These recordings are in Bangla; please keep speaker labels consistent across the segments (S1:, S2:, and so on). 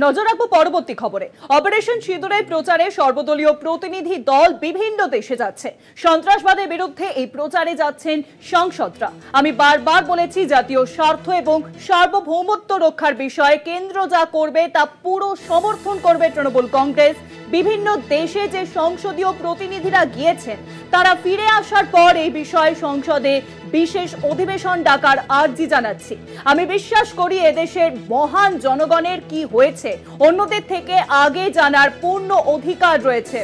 S1: নজর রাখবো পরবর্তী খবরে। অপারেশন সিঁদুরের প্রচারে সর্বদলীয় প্রতিনিধি দল বিভিন্ন দেশে যাচ্ছে। সন্ত্রাসবাদের বিরুদ্ধে এই প্রচারে যাচ্ছেন সাংসদরা। আমি বারবার বলেছি, জাতীয় স্বার্থ এবং সার্বভৌমত্ব রক্ষার বিষয়ে কেন্দ্র যা করবে তা পুরো সমর্থন করবে তৃণমূল কংগ্রেস। বিভিন্ন দেশে যে সংসদীয় প্রতিনিধিরা গিয়েছেন তারা ফিরে আসার পর এই বিষয়ে সংসদে বিশেষ অধিবেশন ডাকার আর্জি জানাচ্ছি। আমি বিশ্বাস করি এদেশের মহান জনগণের কি হয়েছে অন্যদের থেকে আগে জানার পূর্ণ অধিকার রয়েছে।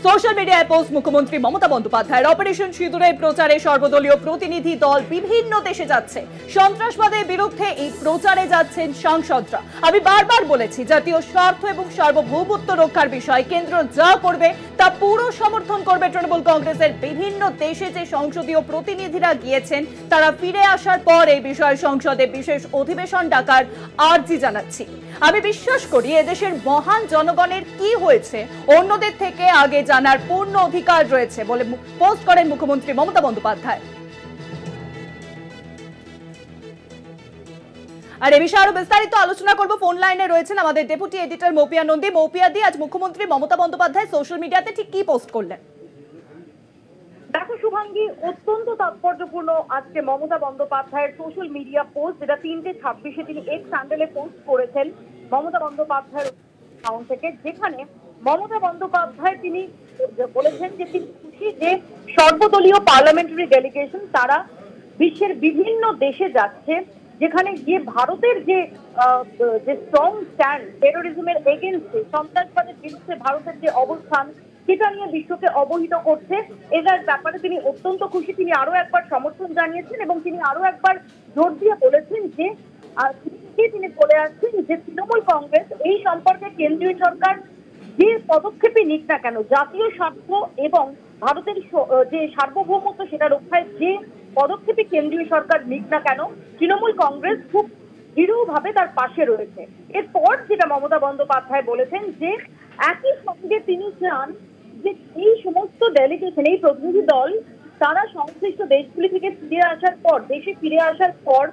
S1: সোশ্যাল মিডিয়ায় পোস্ট মুখ্যমন্ত্রী মমতা বন্দ্যোপাধ্যায়ের অপারেশন সিঁদুরের প্রচারে সর্বদলীয় প্রতিনিধি দল বিভিন্ন দেশে যাচ্ছে। সন্ত্রাসবাদের বিরুদ্ধে এই প্রচারে যাচ্ছেন সাংসদরা। আমি বারবার বলেছি, জাতীয় স্বার্থ এবং সার্বভৌমত্ব রক্ষার বিষয়ে কেন্দ্র যা করবে তা পুরো সমর্থন করবে তৃণমূল কংগ্রেসের। বিভিন্ন দেশে যে সংসদীয় প্রতিনিধিরা গিয়েছেন তারা ফিরে আসার পর এই বিষয়ে সংসদে বিশেষ অধিবেশন ডাকার আর্জি জানাচ্ছি। আমি বিশ্বাস করি এদেশের মহান জনগণের কি হয়েছে অন্যদের থেকে আগে জানার পূর্ণ অধিকার রয়েছে বলে পোস্ট করেন মুখ্যমন্ত্রী মমতা বন্দ্যোপাধ্যায়। আর এ বিষয়ে আরো বিস্তারিত আলোচনা করব। ফোন লাইনে রয়েছেন আমাদের ডেপুটি এডিটর মৌপিয়া নন্দী। মৌপিয়া দি, আজ মুখ্যমন্ত্রী মমতা বন্দ্যোপাধ্যায় সোশ্যাল মিডিয়াতে ঠিক কি পোস্ট করলেন?
S2: দেখো শুভাঙ্গী, অত্যন্ত তাৎপর্যপূর্ণ আজকে মমতা বন্দ্যোপাধ্যায়ের সোশ্যাল মিডিয়া পোস্ট, যেটা 3:26 তিনি এক্স হ্যান্ডেলে পোস্ট করেছেন মমতা বন্দ্যোপাধ্যায়ের অ্যাকাউন্ট থেকে, যেখানে মমতা বন্দ্যোপাধ্যায় তিনি বলেছেন যে তিনি খুশি যে সর্বদলীয় পার্লামেন্টারি ডেলিগেশন তারা বিশ্বের বিভিন্ন দেশে যাচ্ছে, যেখানে গিয়ে ভারতের যে স্ট্রং স্ট্যান্ড টেরোরিজমের এগেইনস্টে, সন্ত্রাসবাদের বিরুদ্ধে ভারতের যে অবস্থান সেটা নিয়ে বিশ্বকে অবহিত করছে। এটার ব্যাপারে তিনি অত্যন্ত খুশি। তিনি আরো একবার সমর্থন জানিয়েছেন এবং তিনি আরো একবার জোর দিয়ে বলেছেন যে তিনি বলে আসছেন যে তৃণমূল কংগ্রেস এই সম্পর্কে কেন্দ্রীয় সরকার যে পদক্ষেপই নিক না কেন, জাতীয় স্বার্থ এবং ভারতের যে সার্বভৌমত্ব সেটা রক্ষায় যে পদক্ষেপই কেন্দ্রীয় সরকার নিক না কেন, তৃণমূল কংগ্রেস খুব দৃঢ়ভাবে তার পাশে রয়েছে। এরপর যেটা মমতা বন্দ্যোপাধ্যায় বলেছেন যে একই সঙ্গে তিনি চান যে এই সমস্ত ডেলিগেশন, এই প্রতিনিধি দল তারা সংশ্লিষ্ট দেশগুলি থেকে ফিরে আসার পর, দেশে ফিরে আসার পর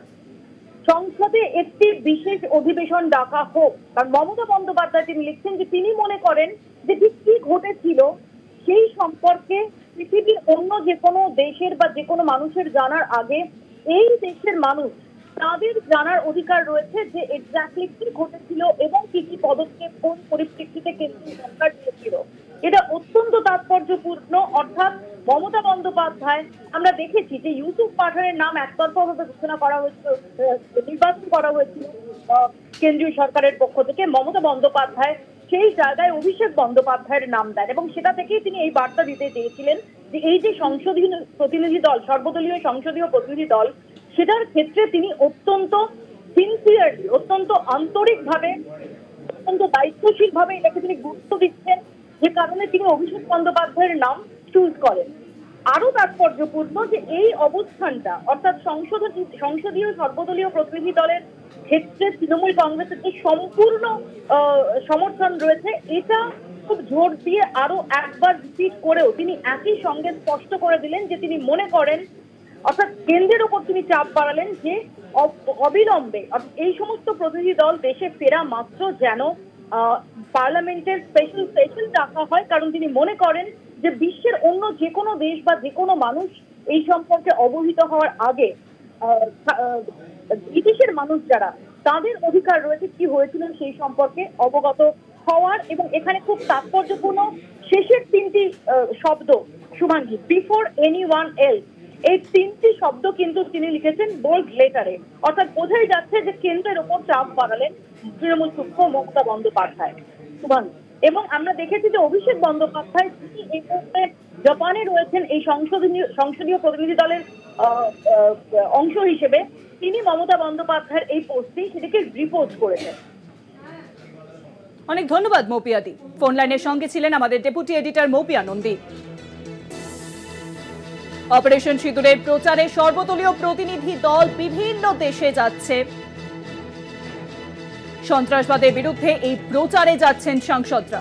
S2: সংসদে একটি বিশেষ অধিবেশন ডাকা হোক। কারণ মমতা বন্দ্যোপাধ্যায় তিনি লিখছেন যে তিনি মনে করেন যে ঠিক কি ঘটেছিল সেই সম্পর্কে পৃথিবীর অন্য যে কোনো দেশের বা যে কোনো মানুষের জানার আগে এই দেশের মানুষ তাদের জানার অধিকার রয়েছে যে এক্স্যাক্টলি কি ঘটেছিল এবং কি কি পদক্ষেপ কোন পরিপ্রেক্ষিতে কেন্দ্রীয় সরকার নিয়েছিল। এটা অত্যন্ত তাৎপর্যপূর্ণ। অর্থাৎ মমতা বন্দ্যোপাধ্যায়, আমরা দেখেছি যে ইউসুফ পাঠানের নাম একতরফাভাবে ঘোষণা করা হয়েছিল, নির্বাচন করা হয়েছিল কেন্দ্রীয় সরকারের পক্ষ থেকে। মমতা বন্দ্যোপাধ্যায় সেই জায়গায় অভিষেক বন্দ্যোপাধ্যায়ের নাম দেন এবং সেটা থেকেই তিনি এই বার্তা দিতে চেয়েছিলেন যে এই যে সংসদীয় প্রতিনিধি দল, সর্বদলীয় সংসদীয় প্রতিনিধি দল, সেটার ক্ষেত্রে তিনি অত্যন্ত সিনসিয়ারলি, অত্যন্ত আন্তরিকভাবে, অত্যন্ত দায়িত্বশীল ভাবে এটাকে তিনি গুরুত্ব দিচ্ছেন, যে কারণে তিনি অভিষেক বন্দ্যোপাধ্যায়ের নাম চুজ করেন। আরো তাৎপর্যপূর্ণ যে এই অবস্থানটা, অর্থাৎ সংসদীয় সর্বদলীয় প্রতিনিধি দলের ক্ষেত্রে তৃণমূল কংগ্রেসের যে সম্পূর্ণ সমর্থন রয়েছে, এটা খুব জোর দিয়ে আরো একবার রিপিট করেও তিনি একই সঙ্গে স্পষ্ট করে দিলেন যে তিনি মনে করেন, অর্থাৎ কেন্দ্রের উপর তিনি চাপ বাড়ালেন যে অবিলম্বে এই সমস্ত প্রতিনিধি দল দেশে ফেরা মাত্র যেন পার্লামেন্টের স্পেশাল সেশন ডাকা হয়। কারণ তিনি মনে করেন যে বিশ্বের অন্য যে কোনো দেশ বা যে কোনো মানুষ এই সম্পর্কে অবহিত হওয়ার আগে বিদেশের মানুষ যারা, তাদের অধিকার রয়েছে কি হয়েছিল সেই সম্পর্কে অবগত হওয়ার। এবং এখানে খুব তাৎপর্যপূর্ণ শেষের 3টি শব্দ শুভাঙ্গী, বিফোর এনিওয়ান এলস, এই 3টি শব্দ কিন্তু তিনি লিখেছেন বোল্ড লেটারে। অর্থাৎ বোঝাই যাচ্ছে যে কেন্দ্রের ওপর চাপ বাড়ালেন তৃণমূল মুখ্য মমতা বন্দ্যোপাধ্যায়। শুভাঙ্গী, এবং আমরা দেখেছি যে অভিষেক বন্দ্যোপাধ্যায় তিনি এই মুহূর্তে জাপানে রয়েছেন এই সংসদীয় প্রতিনিধি দলের অংশ হিসেবে। তিনি মমতা বন্দ্যোপাধ্যায়ের এই পোস্টটি সেটিকে রিপোস্ট করেছেন।
S1: অনেক ধন্যবাদ মৌপিয়া দি। ফোন লাইনের সঙ্গে ছিলেন আমাদের deputy editor Moupia Nandi. Operation সিঁদুরের প্রচারে সর্বদলীয় প্রতিনিধি দল বিভিন্ন দেশে যাচ্ছে। সন্ত্রাসবাদের বিরুদ্ধে এই প্রচারে যাচ্ছেন সাংসদরা।